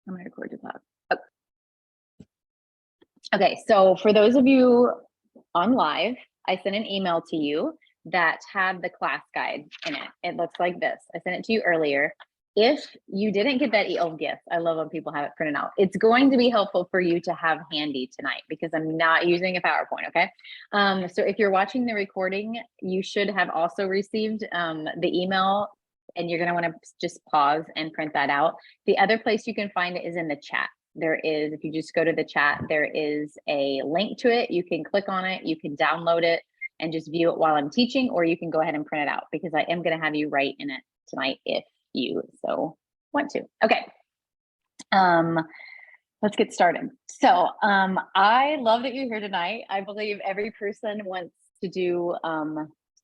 I'm going to record your class. Okay, so for those of you on live, I sent an email to you that had the class guide in it. It looks like this. I sent it to you earlier. If you didn't get that, oh, yes, I love when people have it printed out. It's going to be helpful for you to have handy tonight because I'm not using a PowerPoint, okay? So if you're watching the recording, you should have also received the email, and you're gonna wanna just pause and print that out. The other place you can find it is in the chat. There is, if you just go to the chat, there is a link to it. You can click on it, you can download it and just view it while I'm teaching, or you can go ahead and print it out because I am gonna have you write in it tonight if you so want to. Okay, let's get started. So I love that you're here tonight. I believe every person wants to do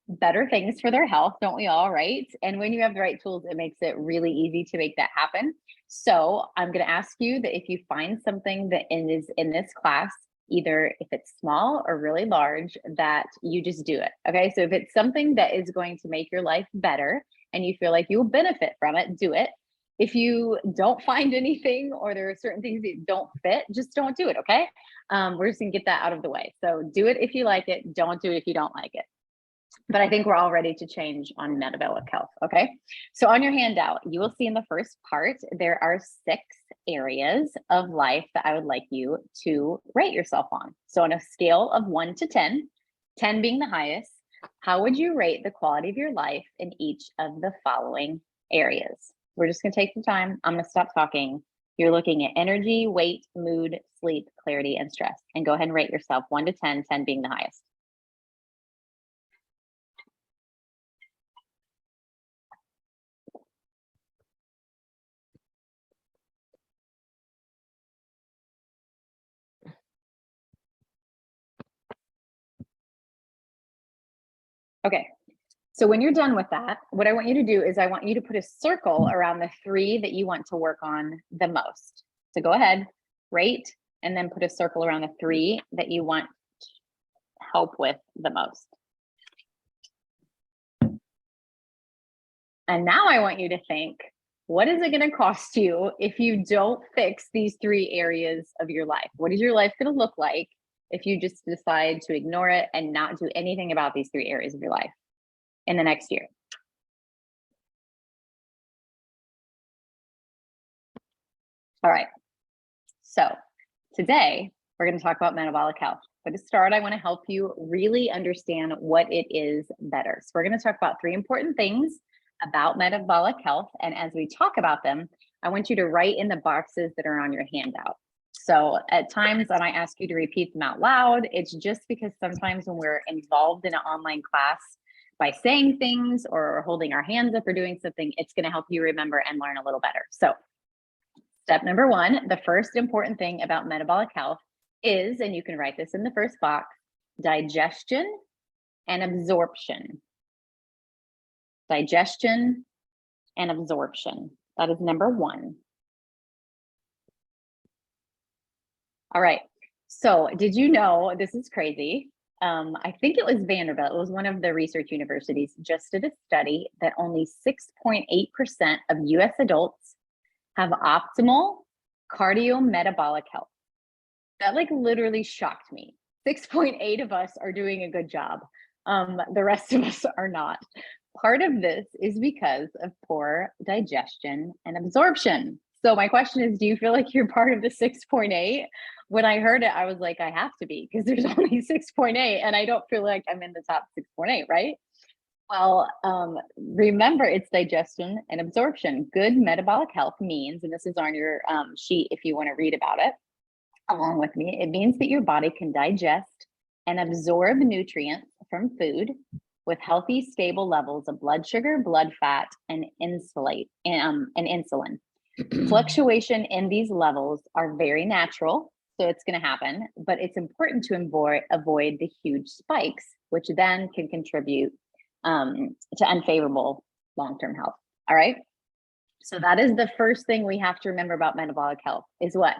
better things for their health, don't we all, right? And when you have the right tools, it makes it really easy to make that happen. So I'm going to ask you that if you find something that is in this class, either if it's small or really large, that you just do it. Okay, so if it's something that is going to make your life better and you feel like you'll benefit from it, do it. If you don't find anything or there are certain things that don't fit, just don't do it, okay? We're just gonna get that out of the way. So do it if you like it, don't do it if you don't like it. But I think we're all ready to change on metabolic health, okay? So on your handout, you will see in the first part, there are 6 areas of life that I would like you to rate yourself on. So on a scale of 1 to 10, 10 being the highest, how would you rate the quality of your life in each of the following areas? We're just gonna take some time. I'm gonna stop talking. You're looking at energy, weight, mood, sleep, clarity, and stress. And go ahead and rate yourself 1 to 10, 10 being the highest. Okay, so when you're done with that, what I want you to do is I want you to put a circle around the 3 that you want to work on the most. So go ahead, rate, and then put a circle around the 3 that you want help with the most. And now I want you to think, what is it going to cost you if you don't fix these 3 areas of your life? What is your life going to look like if you just decide to ignore it and not do anything about these 3 areas of your life in the next year? All right. So today we're going to talk about metabolic health. But to start, I want to help you really understand what it is better. So we're going to talk about 3 important things about metabolic health. And as we talk about them, I want you to write in the boxes that are on your handout. So at times I might ask you to repeat them out loud. It's just because sometimes when we're involved in an online class, by saying things or holding our hands up or doing something, it's going to help you remember and learn a little better. So step number 1, the first important thing about metabolic health is, and you can write this in the first box, digestion and absorption. Digestion and absorption. That is number 1. All right. So did you know, this is crazy. I think it was Vanderbilt. It was one of the research universities just did a study that only 6.8% of US adults have optimal cardiometabolic health. That like literally shocked me. 6.8 of us are doing a good job. The rest of us are not. Part of this is because of poor digestion and absorption. So my question is, do you feel like you're part of the 6.8? When I heard it, I was like, I have to be, because there's only 6.8 and I don't feel like I'm in the top 6.8, right? Well, remember, it's digestion and absorption. Good metabolic health means, and this is on your sheet if you want to read about it along with me, it means that your body can digest and absorb nutrients from food with healthy, stable levels of blood sugar, blood fat, and insulin. Fluctuation in these levels are very natural, so it's going to happen, but it's important to avoid the huge spikes, which then can contribute to unfavorable long-term health. All right. So that is the first thing we have to remember about metabolic health is what?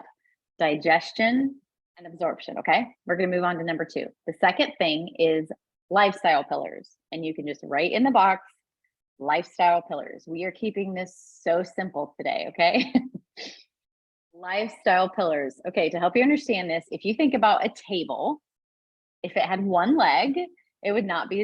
Digestion and absorption. Okay. We're going to move on to number 2. The second thing is lifestyle pillars. And you can just write in the box, lifestyle pillars. We are keeping this so simple today. Okay. Lifestyle pillars. Okay, to help you understand this, if you think about a table, if it had one leg, it would not be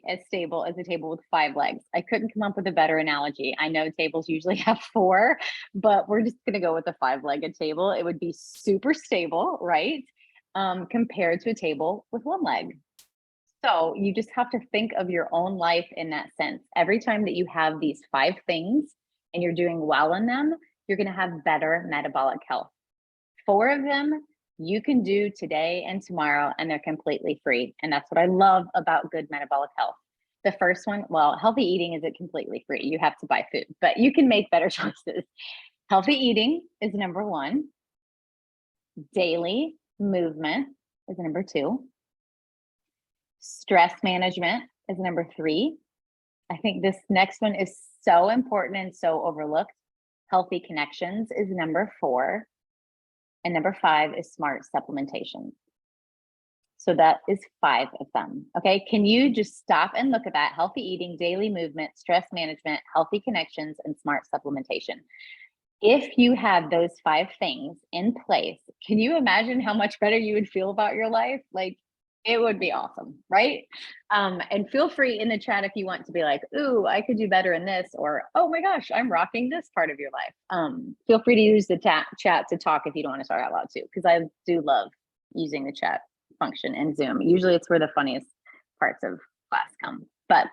as stable as a table with 5 legs. I couldn't come up with a better analogy. I know tables usually have 4, but we're just going to go with a 5-legged table. It would be super stable, right? Compared to a table with 1 leg. So you just have to think of your own life in that sense. Every time that you have these 5 things and you're doing well in them, you're going to have better metabolic health. 4 of them you can do today and tomorrow, and they're completely free. And that's what I love about good metabolic health. The first one, well, healthy eating isn't completely free. You have to buy food, but you can make better choices. Healthy eating is number 1. Daily movement is number 2. Stress management is number 3. I think this next one is so important and so overlooked. Healthy connections is number 4. And number 5 is smart supplementation. So that is 5 of them. Okay. Can you just stop and look at that? Healthy eating, daily movement, stress management, healthy connections, and smart supplementation. If you had those 5 things in place, can you imagine how much better you would feel about your life? Like, it would be awesome, right? And feel free in the chat if you want to be like, ooh, I could do better in this, or, oh my gosh, I'm rocking this part of your life. Feel free to use the chat to talk if you don't want to talk out loud too, because I do love using the chat function in Zoom. Usually it's where the funniest parts of class come, but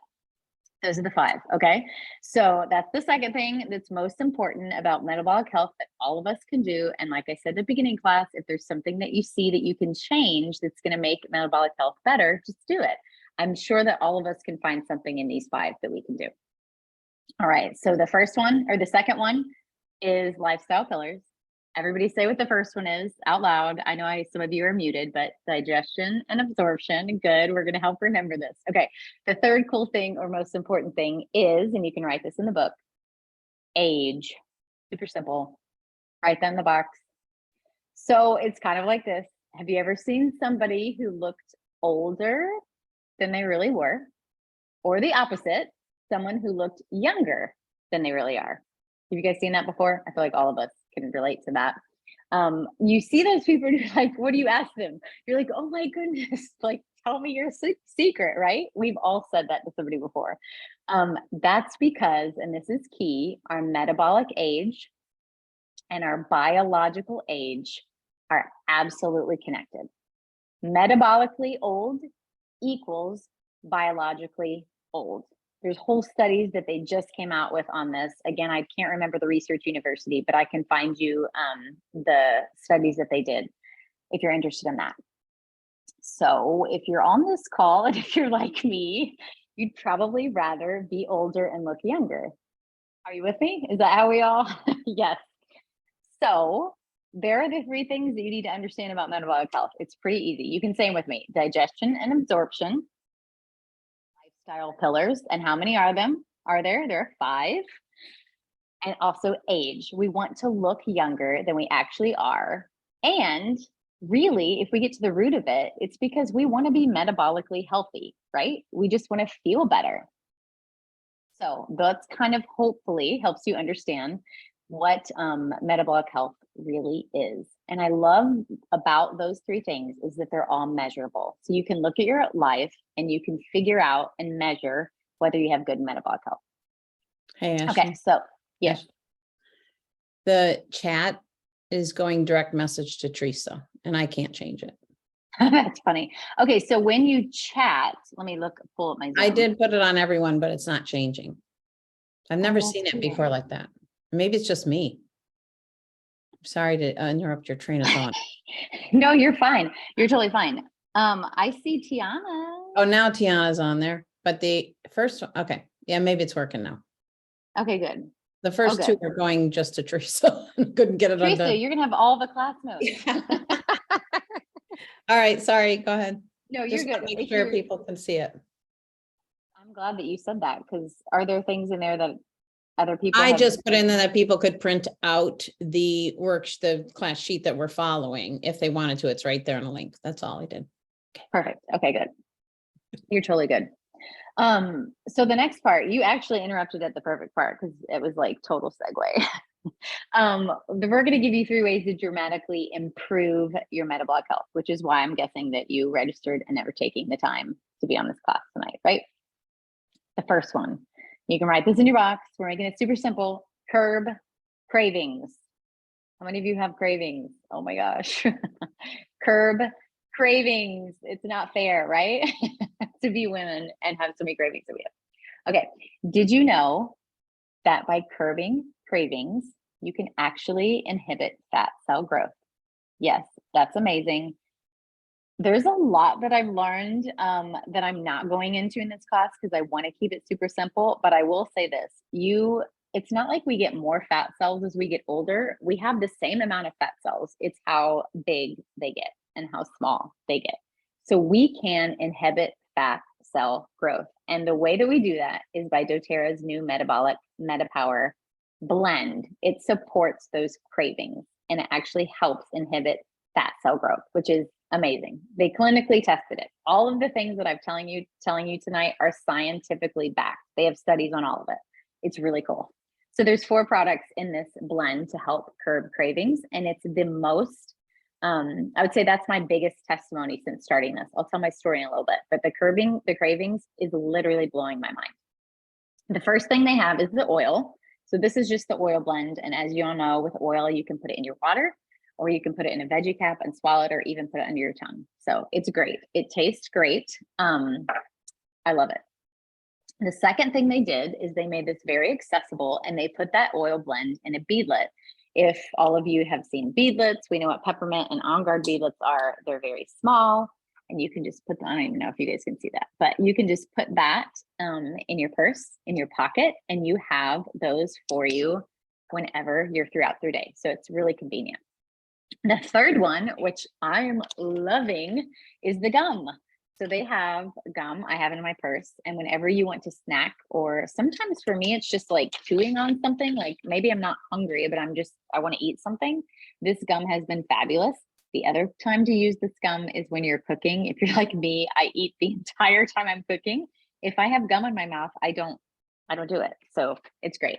those are the 5. Okay. So that's the second thing that's most important about metabolic health that all of us can do. And like I said at the beginning class, if there's something that you see that you can change that's going to make metabolic health better, just do it. I'm sure that all of us can find something in these 5 that we can do. All right. So the first one, or the second one, is lifestyle pillars. Everybody say what the first one is out loud. I know some of you are muted, but digestion and absorption. Good. We're going to help remember this. Okay. The third cool thing or most important thing is, and you can write this in the book, age. Super simple. Write that in the box. So it's kind of like this. Have you ever seen somebody who looked older than they really were? Or the opposite, someone who looked younger than they really are? Have you guys seen that before? I feel like all of us can relate to that. You see those people and you're like, what do you ask them? You're like, oh my goodness, like, tell me your secret, right? We've all said that to somebody before. That's because, and this is key, our metabolic age and our biological age are absolutely connected. Metabolically old equals biologically old. There's whole studies that they just came out with on this. Again, I can't remember the research university, but I can find you the studies that they did if you're interested in that. So if you're on this call and if you're like me, you'd probably rather be older and look younger. Are you with me? Is that how we all? Yes. So there are the 3 things that you need to understand about metabolic health. It's pretty easy. You can say them with me: digestion and absorption, lifestyle pillars. And how many are them? Are there? There are 5. And also age. We want to look younger than we actually are. And really, if we get to the root of it, it's because we want to be metabolically healthy, right? We just want to feel better. So that's kind of hopefully helps you understand what metabolic health really is. And I love about those 3 things is that they're all measurable. So you can look at your life and you can figure out and measure whether you have good metabolic health. Hey, Ashley. Okay, so yes. The chat is going direct message to Teresa, and I can't change it. That's funny. Okay, so when you chat, let me pull up my Zoom. I did put it on everyone, but it's not changing. I've never seen it weird. before like that. Maybe it's just me. Sorry to interrupt your train of thought. No, you're fine. You're totally fine. I see Tiana. Oh, now Tiana's on there, but the first one, okay. Yeah, maybe it's working now. Okay, good. The first 2 are going just to Teresa. Couldn't get it Teresa, undone. you're gonna have all the class notes. Yeah. All right, sorry, go ahead. No, you're Just good. make sure people can see it. I'm glad that you said that, because are there things in there that other people I just put in there that people could print out the the class sheet that we're following if they wanted to. It's right there in a link. That's all I did. Okay. Perfect. Okay, good. You're totally good. So the next part, you actually interrupted at the perfect part because it was like total segue. We're going to give you 3 ways to dramatically improve your metabolic health, which is why I'm guessing that you registered and never taking the time to be on this class tonight, right? The first one, you can write this in your box. We're making it super simple. Curb cravings. How many of you have cravings? Oh my gosh. Curb cravings. It's not fair, right? To be women and have so many cravings that we have. Okay. Did you know that by curbing cravings, you can actually inhibit fat cell growth? Yes, that's amazing. There's a lot that I've learned that I'm not going into in this class because I want to keep it super simple. But I will say this, it's not like we get more fat cells as we get older. We have the same amount of fat cells. It's how big they get and how small they get. So we can inhibit fat cell growth. And the way that we do that is by doTERRA's new Metabolic MetaPower blend. It supports those cravings and it actually helps inhibit fat cell growth, which is amazing. They clinically tested it. All of the things that I'm telling you tonight are scientifically backed. They have studies on all of it. It's really cool. So there's 4 products in this blend to help curb cravings. And it's the most, I would say that's my biggest testimony since starting this. I'll tell my story in a little bit, but the curbing the cravings is literally blowing my mind. The first thing they have is the oil. So this is just the oil blend. And as you all know, with oil, you can put it in your water, or you can put it in a veggie cap and swallow it, or even put it under your tongue. So it's great. It tastes great. I love it. The second thing they did is they made this very accessible and they put that oil blend in a beadlet. If all of you have seen beadlets, we know what peppermint and On Guard beadlets are. They're very small and you can just put them, I don't even know if you guys can see that, but you can just put that in your purse, in your pocket, and you have those for you whenever you're throughout your day. So it's really convenient. The third one, which I'm loving, is the gum. So they have gum, I have it in my purse, and whenever you want to snack, or sometimes for me, it's just like chewing on something, like maybe I'm not hungry, but I want to eat something. This gum has been fabulous. The other time to use this gum is when you're cooking. If you're like me, I eat the entire time I'm cooking. If I have gum in my mouth, I don't do it. So it's great.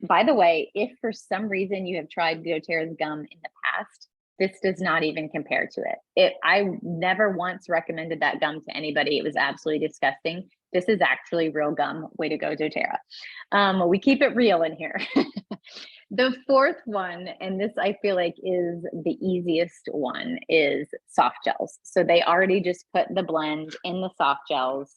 By the way, if for some reason you have tried doTERRA's gum in the past, this does not even compare to it. I never once recommended that gum to anybody. It was absolutely disgusting. This is actually real gum. Way to go, doTERRA. We keep it real in here. The fourth one, and this I feel like is the easiest one, is soft gels. So they already just put the blend in the soft gels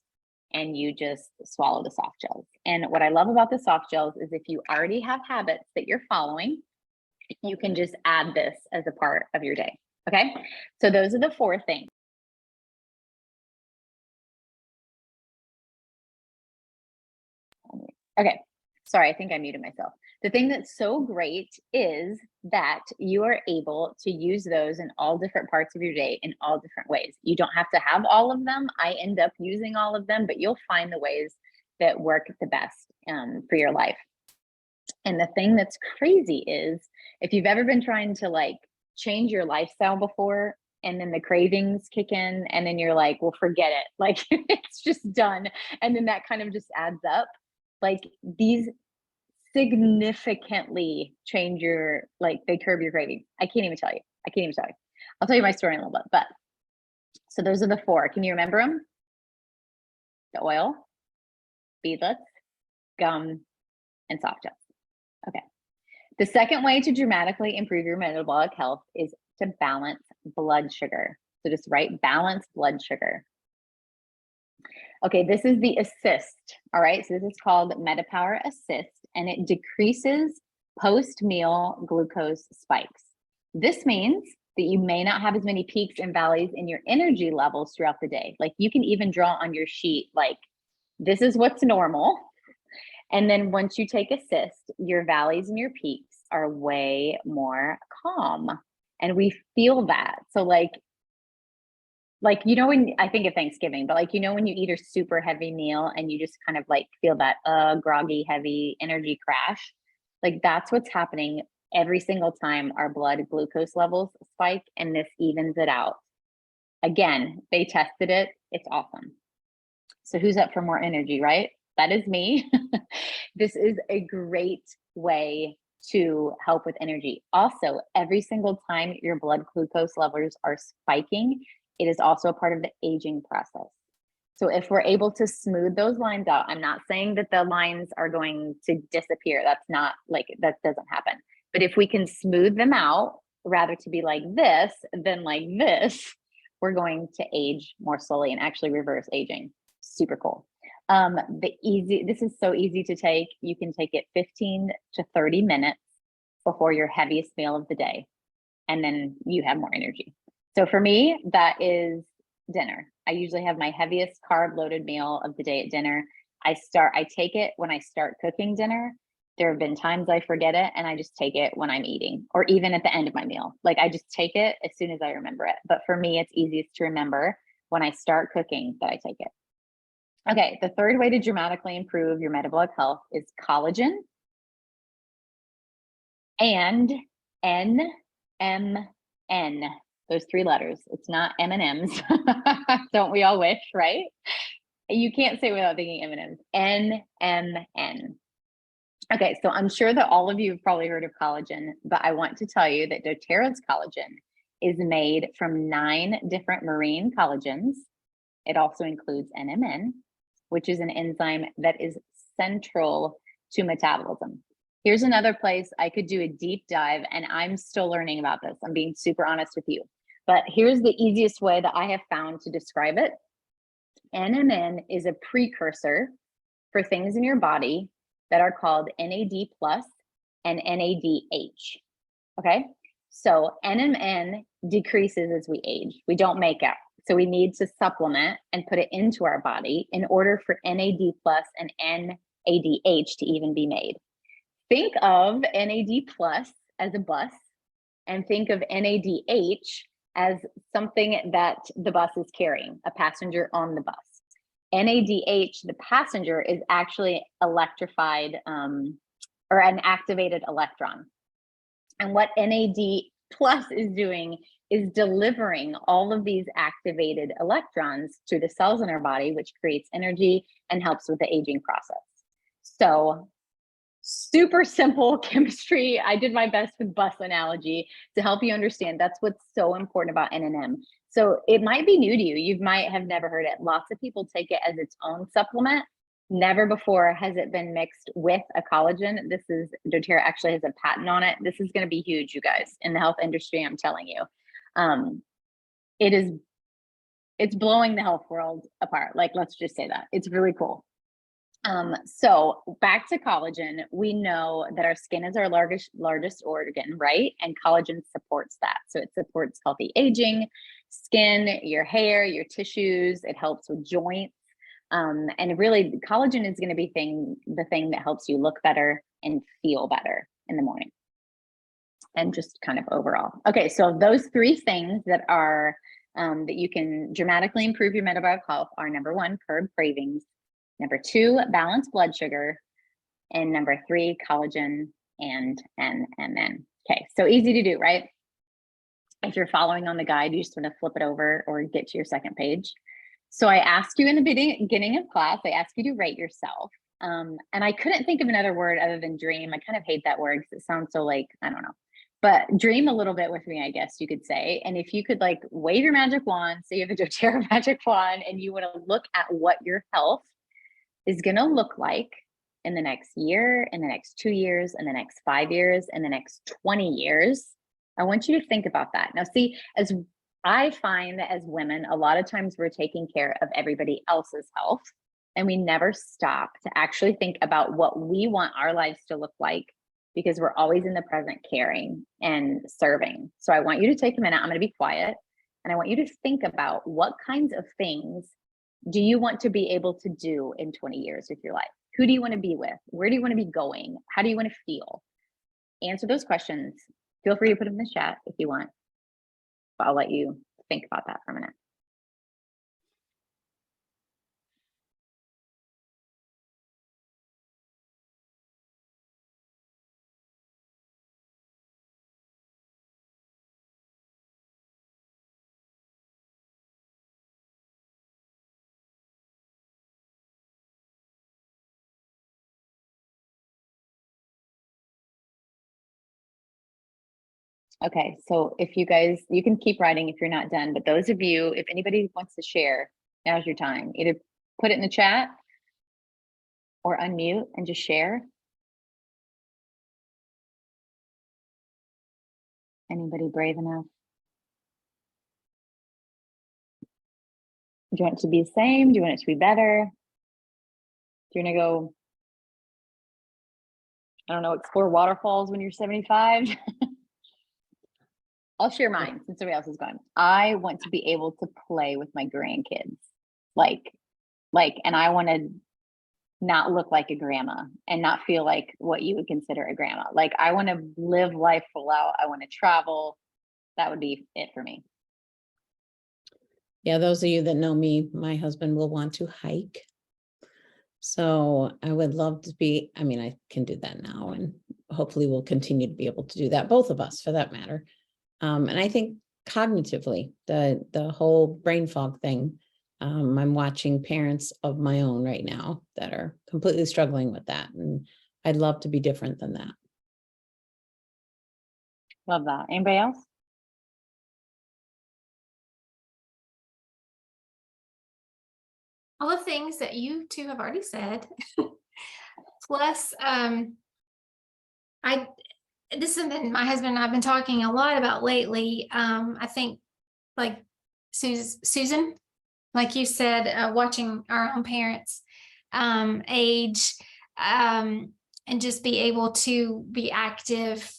and you just swallow the soft gels. And what I love about the soft gels is if you already have habits that you're following, you can just add this as a part of your day. Okay. So those are the 4 things. Okay. Sorry, I think I muted myself. The thing that's so great is that you are able to use those in all different parts of your day in all different ways. You don't have to have all of them. I end up using all of them, but you'll find the ways that work the best for your life. And the thing that's crazy is if you've ever been trying to like change your lifestyle before, and then the cravings kick in, and then you're like, well, forget it. Like it's just done. And then that kind of just adds up. Like these significantly change they curb your cravings. I can't even tell you. I'll tell you my story in a little bit, but so those are the 4. Can you remember them? The oil, beadlets, gum, and soft gels. Okay. The second way to dramatically improve your metabolic health is to balance blood sugar. So just write balance blood sugar. Okay, this is the assist. All right, so this is called MetaPower Assist, and it decreases post-meal glucose spikes. This means that you may not have as many peaks and valleys in your energy levels throughout the day. Like you can even draw on your sheet, like this is what's normal. And then once you take assist, your valleys and your peaks are way more calm. And we feel that. So like, when I think of Thanksgiving, but when you eat a super heavy meal and you just kind of like feel that groggy, heavy energy crash, like that's what's happening every single time our blood glucose levels spike, and this evens it out. Again, they tested it. It's awesome. So who's up for more energy, right? That is me. This is a great way to help with energy. Also, every single time your blood glucose levels are spiking, it is also a part of the aging process. So if we're able to smooth those lines out, I'm not saying that the lines are going to disappear. That's not like, that doesn't happen. But if we can smooth them out, rather to be like this than like this, we're going to age more slowly and actually reverse aging. Super cool. This is so easy to take. You can take it 15 to 30 minutes before your heaviest meal of the day, and then you have more energy. So for me, that is dinner. I usually have my heaviest carb loaded meal of the day at dinner. I take it when I start cooking dinner. There have been times I forget it and I just take it when I'm eating, or even at the end of my meal. Like, I just take it as soon as I remember it. But for me, it's easiest to remember when I start cooking that I take it. Okay, the third way to dramatically improve your metabolic health is collagen and NMN. Those three letters. It's not M&Ms. Don't we all wish, right? You can't say without thinking M&Ms. NMN. Okay, so I'm sure that all of you have probably heard of collagen, but I want to tell you that doTERRA's collagen is made from 9 different marine collagens. It also includes NMN, which is an enzyme that is central to metabolism. Here's another place I could do a deep dive, and I'm still learning about this. I'm being super honest with you. But here's the easiest way that I have found to describe it. NMN is a precursor for things in your body that are called NAD plus and NADH. Okay, so NMN decreases as we age. We don't make it. So we need to supplement and put it into our body in order for NAD plus and NADH to even be made. Think of NAD plus as a bus, and think of NADH as something that the bus is carrying, a passenger on the bus. NADH, the passenger, is actually electrified or an activated electron. And what NAD plus is doing is delivering all of these activated electrons to the cells in our body, which creates energy and helps with the aging process. So super simple chemistry. I did my best with bus analogy to help you understand. That's what's so important about NMN. So it might be new to you. You might have never heard it. Lots of people take it as its own supplement. Never before has it been mixed with a collagen. doTERRA actually has a patent on it. This is going to be huge, you guys, in the health industry. I'm telling you, it's blowing the health world apart. Like, let's just say that it's really cool. So back to collagen, we know that our skin is our largest organ, right? And collagen supports that. So it supports healthy aging, skin, your hair, your tissues. It helps with joints. And really, collagen is going to be the thing that helps you look better and feel better in the morning. And just kind of overall. Okay, so those 3 things that are that you can dramatically improve your metabolic health are: number 1, curb cravings; number 2, balanced blood sugar; and number 3, collagen and NMN. Okay, so easy to do, right? If you're following on the guide, you just want to flip it over or get to your second page. So I asked you in the beginning of class, I asked you to rate yourself. And I couldn't think of another word other than dream. I kind of hate that word because it sounds so like, I don't know. But dream a little bit with me, I guess you could say. And if you could like wave your magic wand, say you have a doTERRA magic wand, and you want to look at what your health is going to look like in the next year, in the next 2 years, in the next 5 years, in the next 20 years, I want you to think about that. Now, see, as I find that as women, a lot of times we're taking care of everybody else's health, and we never stop to actually think about what we want our lives to look like, because we're always in the present caring and serving. So I want you to take a minute. I'm going to be quiet, and I want you to think about what kinds of things do you want to be able to do in 20 years with your life? Who do you want to be with? Where do you want to be going? How do you want to feel? Answer those questions. Feel free to put them in the chat if you want, but I'll let you think about that for a minute. Okay, so if you guys, you can keep writing if you're not done, but those of you, if anybody wants to share, now's your time. Either put it in the chat or unmute and just share. Anybody brave enough? Do you want it to be the same? Do you want it to be better? Do you want to go, I don't know, explore waterfalls when you're 75? I'll share mine since somebody else is gone. I want to be able to play with my grandkids. Like, and I want to not look like a grandma and not feel like what you would consider a grandma. Like, I want to live life full out. I want to travel. That would be it for me. Yeah, those of you that know me, my husband will want to hike. So I would love to be, I mean, I can do that now, and hopefully we'll continue to be able to do that, both of us for that matter. And I think cognitively, the whole brain fog thing, I'm watching parents of my own right now that are completely struggling with that. And I'd love to be different than that. Love that. Anybody else? All the things that you two have already said. Plus, this is something my husband and I've been talking a lot about lately. I think like Susan, like you said, watching our own parents age, and just be able to be active,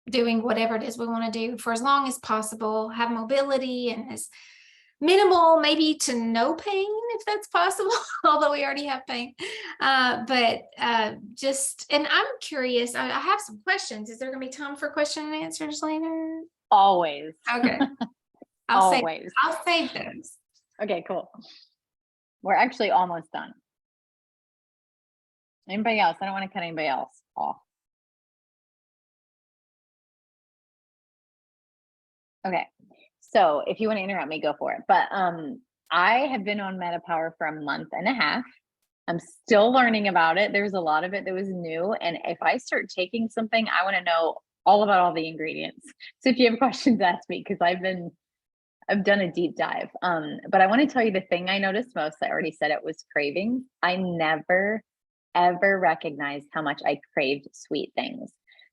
doing whatever it is we want to do for as long as possible, have mobility and as minimal, maybe to no pain if that's possible, although we already have pain. But just, and I'm curious, I have some questions. Is there going to be time for question and answers later? Always. Okay. Always. I'll save those. Okay, cool. We're actually almost done. Anybody else? I don't want to cut anybody else off. Okay. So if you want to interrupt me, go for it. But I have been on Metapower for a month and a half. I'm still learning about it. There's a lot of it that was new. And if I start taking something, I want to know all about all the ingredients. So if you have questions, ask me, because I've done a deep dive. But I want to tell you the thing I noticed most, I already said it, was cravings. I never, ever recognized how much I craved sweet things.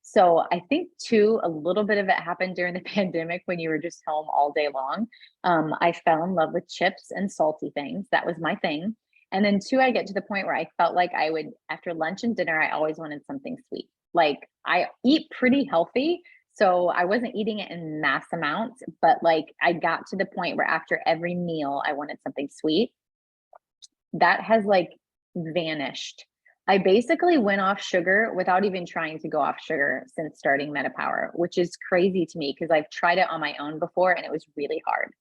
So I think too, a little bit of it happened during the pandemic when you were just home all day long. I fell in love with chips and salty things. That was my thing. And then two, I get to the point where I felt like I would, after lunch and dinner, I always wanted something sweet. Like, I eat pretty healthy, so I wasn't eating it in mass amounts, but like I got to the point where after every meal, I wanted something sweet. That has like vanished. I basically went off sugar without even trying to go off sugar since starting Metapower, which is crazy to me because I've tried it on my own before and it was really hard.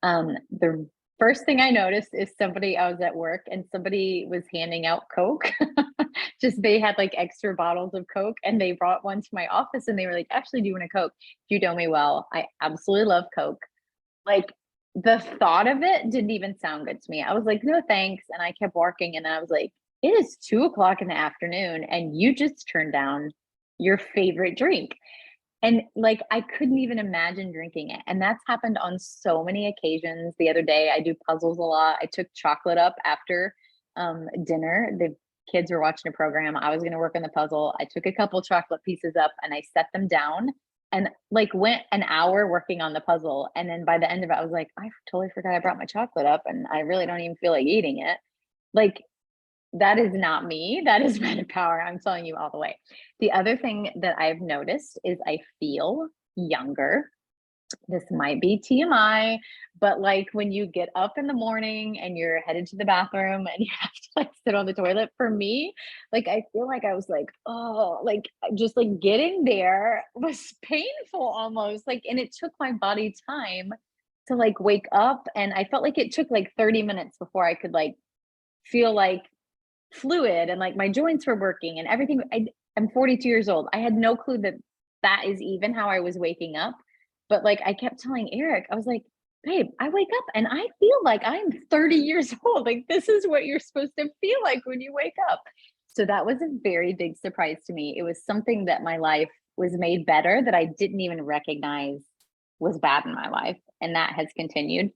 The first thing I noticed is I was at work and somebody was handing out Coke. Just, they had like extra bottles of Coke and they brought one to my office and they were like, "Actually, do you want a Coke? You know me well. I absolutely love Coke." Like, the thought of it didn't even sound good to me. I was like, "No, thanks." And I kept working and I was like, "It is 2 o'clock in the afternoon and you just turned down your favorite drink." And like, I couldn't even imagine drinking it. And that's happened on so many occasions. The other day, I do puzzles a lot. I took chocolate up after dinner. The kids were watching a program. I was going to work on the puzzle. I took a couple chocolate pieces up and I set them down and like went an hour working on the puzzle. And then by the end of it, I was like, I totally forgot I brought my chocolate up and I really don't even feel like eating it. Like, that is not me. That is Metapower. I'm telling you all the way. The other thing that I've noticed is I feel younger. This might be TMI, but like when you get up in the morning and you're headed to the bathroom and you have to like sit on the toilet, for me, like I feel like I was like, oh, like just like getting there was painful almost. Like, and it took my body time to like wake up. And I felt like it took like 30 minutes before I could like feel like fluid and like my joints were working and everything. I'm 42 years old. I had no clue that that is even how I was waking up. But like I kept telling Eric, I was like, "Babe, I wake up and I feel like I'm 30 years old. Like, this is what you're supposed to feel like when you wake up." So that was a very big surprise to me. It was something that my life was made better that I didn't even recognize was bad in my life. And that has continued.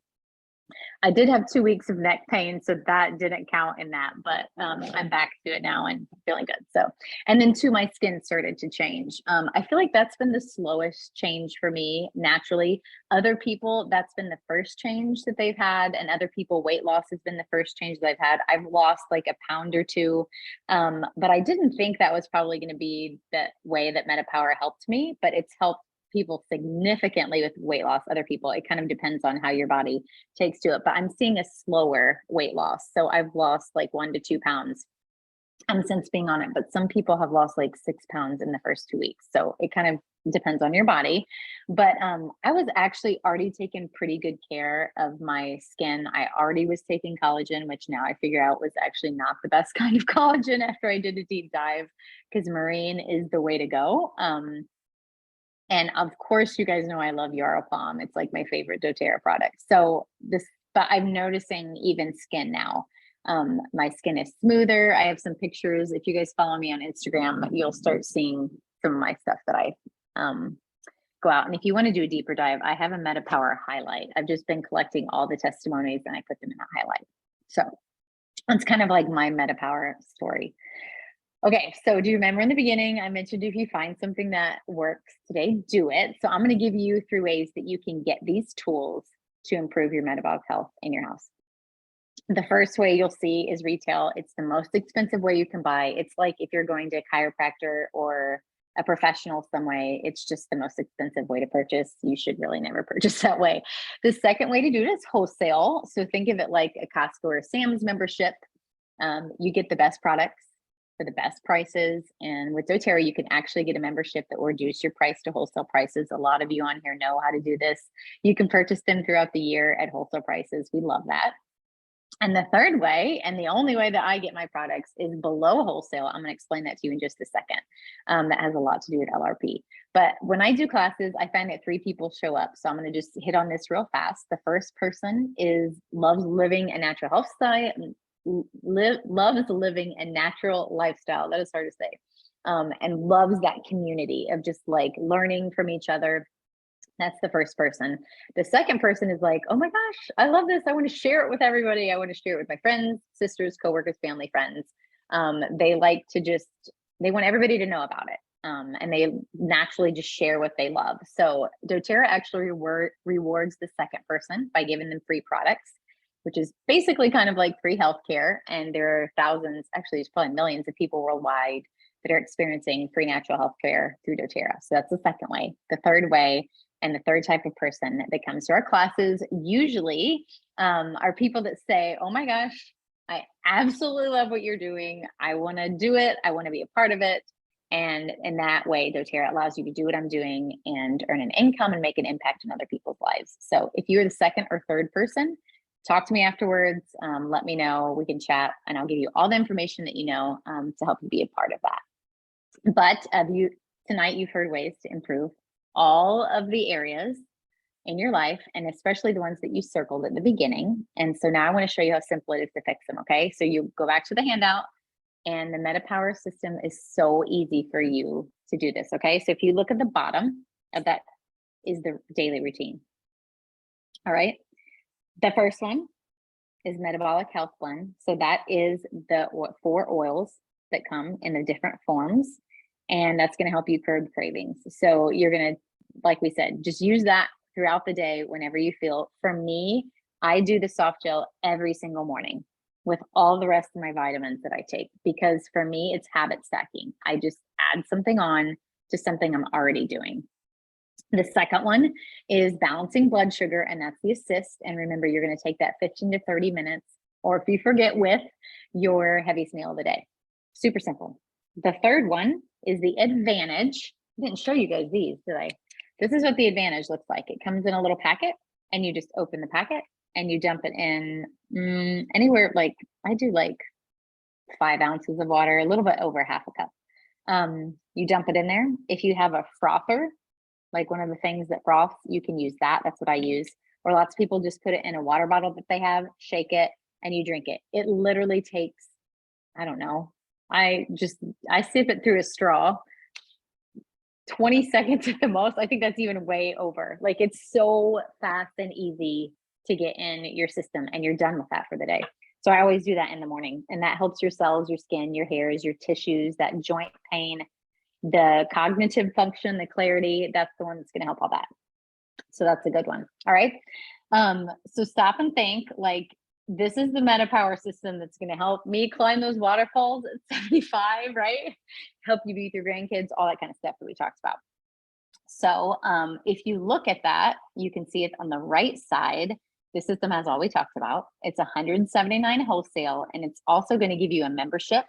I did have 2 weeks of neck pain, so that didn't count in that, but I'm back to it now and feeling good. So, and then too, my skin started to change. I feel like that's been the slowest change for me naturally. Other people, that's been the first change that they've had, and other people, weight loss has been the first change that I've had. I've lost like a pound or two, but I didn't think that was probably going to be the way that MetaPower helped me, but it's helped people significantly with weight loss. Other people, it kind of depends on how your body takes to it, but I'm seeing a slower weight loss. So I've lost like 1 to 2 pounds since being on it, but some people have lost like 6 pounds in the first 2 weeks. So it kind of depends on your body. But I was actually already taking pretty good care of my skin. I already was taking collagen, which now I figure out was actually not the best kind of collagen after I did a deep dive, because marine is the way to go. And of course, you guys know I love Yarrow Palm. It's like my favorite doTERRA product. So but I'm noticing even skin now. My skin is smoother. I have some pictures. If you guys follow me on Instagram, you'll start seeing some of my stuff that I go out. And if you want to do a deeper dive, I have a MetaPower highlight. I've just been collecting all the testimonies and I put them in a highlight. So it's kind of like my MetaPower story. Okay, so do you remember in the beginning, I mentioned if you find something that works today, do it. So I'm going to give you 3 ways that you can get these tools to improve your metabolic health in your house. The first way you'll see is retail. It's the most expensive way you can buy. It's like if you're going to a chiropractor or a professional some way, it's just the most expensive way to purchase. You should really never purchase that way. The second way to do it is wholesale. So think of it like a Costco or Sam's membership. You get the best products for the best prices. And with doTERRA, you can actually get a membership that will reduce your price to wholesale prices. A lot of you on here know how to do this. You can purchase them throughout the year at wholesale prices. We love that. And the third way, and the only way that I get my products, is below wholesale. I'm going to explain that to you in just a second. That has a lot to do with LRP. But when I do classes, I find that 3 people show up. So I'm going to just hit on this real fast. The first person loves living a natural health style, loves living a natural lifestyle. That is hard to say. And loves that community of just like learning from each other. That's the first person. The second person is like, oh my gosh, I love this. I want to share it with everybody. I want to share it with my friends, sisters, coworkers, family, friends. They like to they want everybody to know about it. And they naturally just share what they love. So doTERRA actually rewards the second person by giving them free products, which is basically kind of like free healthcare. And there are thousands, actually there's probably millions of people worldwide that are experiencing free natural healthcare through doTERRA. So that's the second way. The third way, and the third type of person that comes to our classes usually are people that say, oh my gosh, I absolutely love what you're doing. I want to do it. I want to be a part of it. And in that way, doTERRA allows you to do what I'm doing and earn an income and make an impact in other people's lives. So if you're the second or third person, talk to me afterwards. Let me know. We can chat and I'll give you all the information that you know to help you be a part of that. But tonight you've heard ways to improve all of the areas in your life, and especially the ones that you circled at the beginning. And so now I want to show you how simple it is to fix them. Okay, so you go back to the handout, and the MetaPower system is so easy for you to do this. Okay, so if you look at the bottom of that is the daily routine. All right, the first one is Metabolic Health Blend. So that is the 4 oils that come in the different forms. And that's going to help you curb cravings. So you're going to, like we said, just use that throughout the day whenever you feel. For me, I do the soft gel every single morning with all the rest of my vitamins that I take, because for me, it's habit stacking. I just add something on to something I'm already doing. The second one is balancing blood sugar, and that's the assist. And remember, you're going to take that 15 to 30 minutes, or if you forget, with your heaviest meal of the day. Super simple. The third one is the Advantage. I didn't show you guys these, did I? This is what the Advantage looks like. It comes in a little packet, and you just open the packet and you dump it in anywhere, like I do like 5 ounces of water, a little bit over half a cup. You dump it in there. If you have a frother, like one of the things that froths, you can use that. That's what I use. Or lots of people just put it in a water bottle that they have, shake it, and you drink it. It literally takes, I don't know, I sip it through a straw. 20 seconds at the most. I think that's even way over. Like it's so fast and easy to get in your system and you're done with that for the day. So I always do that in the morning, and that helps your cells, your skin, your hairs, your tissues, that joint pain, the cognitive function, the clarity. That's the one that's going to help all that. So that's a good one. All right. So stop and think, like, this is the MetaPower system that's going to help me climb those waterfalls at 75, right? Help you be with your grandkids, all that kind of stuff that we talked about. So if you look at that, you can see it on the right side. The system has all we talked about. It's $179 wholesale, and it's also going to give you a membership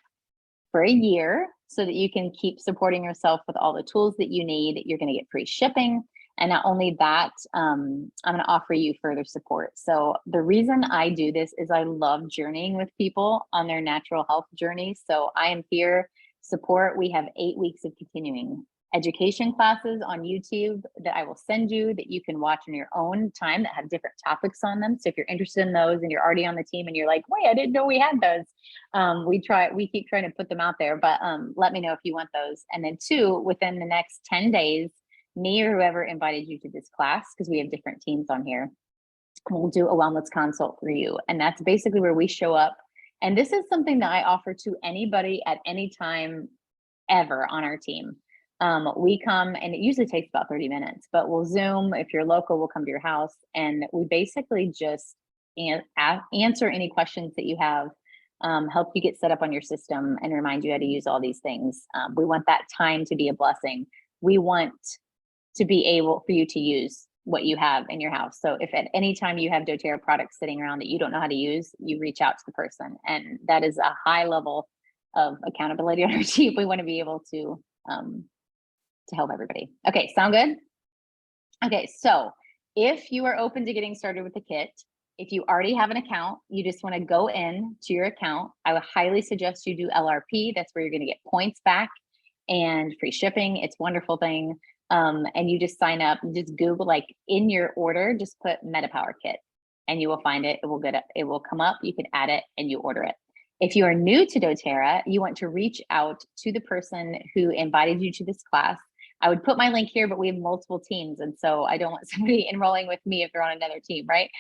for a year so that you can keep supporting yourself with all the tools that you need. You're going to get free shipping. And not only that, I'm going to offer you further support. So the reason I do this is I love journeying with people on their natural health journey. So I am here support. We have 8 weeks of continuing education classes on YouTube that I will send you that you can watch in your own time that have different topics on them. So if you're interested in those and you're already on the team and you're like, wait, I didn't know we had those. We keep trying to put them out there, but let me know if you want those. And then 2, within the next 10 days, me or whoever invited you to this class, because we have different teams on here, we'll do a wellness consult for you. And that's basically where we show up. And this is something that I offer to anybody at any time ever on our team. We come, and it usually takes about 30 minutes, but we'll Zoom. If you're local, we'll come to your house, and we basically just answer any questions that you have, help you get set up on your system, and remind you how to use all these things. We want that time to be a blessing. We want to be able for you to use what you have in your house. So if at any time you have doTERRA products sitting around that you don't know how to use, you reach out to the person, and that is a high level of accountability on our team. We want to be able to help everybody. Okay, sound good? Okay, so if you are open to getting started with the kit, if you already have an account, you just want to go in to your account, I would highly suggest you do LRP. That's where you're going to get points back and free shipping. It's a wonderful thing. And you just sign up, just Google, like in your order, just put MetaPower kit and you will find it. It will come up. You can add it and you order it. If you are new to doTERRA, you want to reach out to the person who invited you to this class. I would put my link here, but we have multiple teams. And so I don't want somebody enrolling with me if they're on another team, right?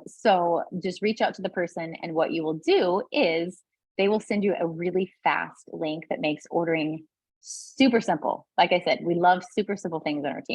So just reach out to the person, and what you will do is they will send you a really fast link that makes ordering super simple. Like I said, we love super simple things on our team.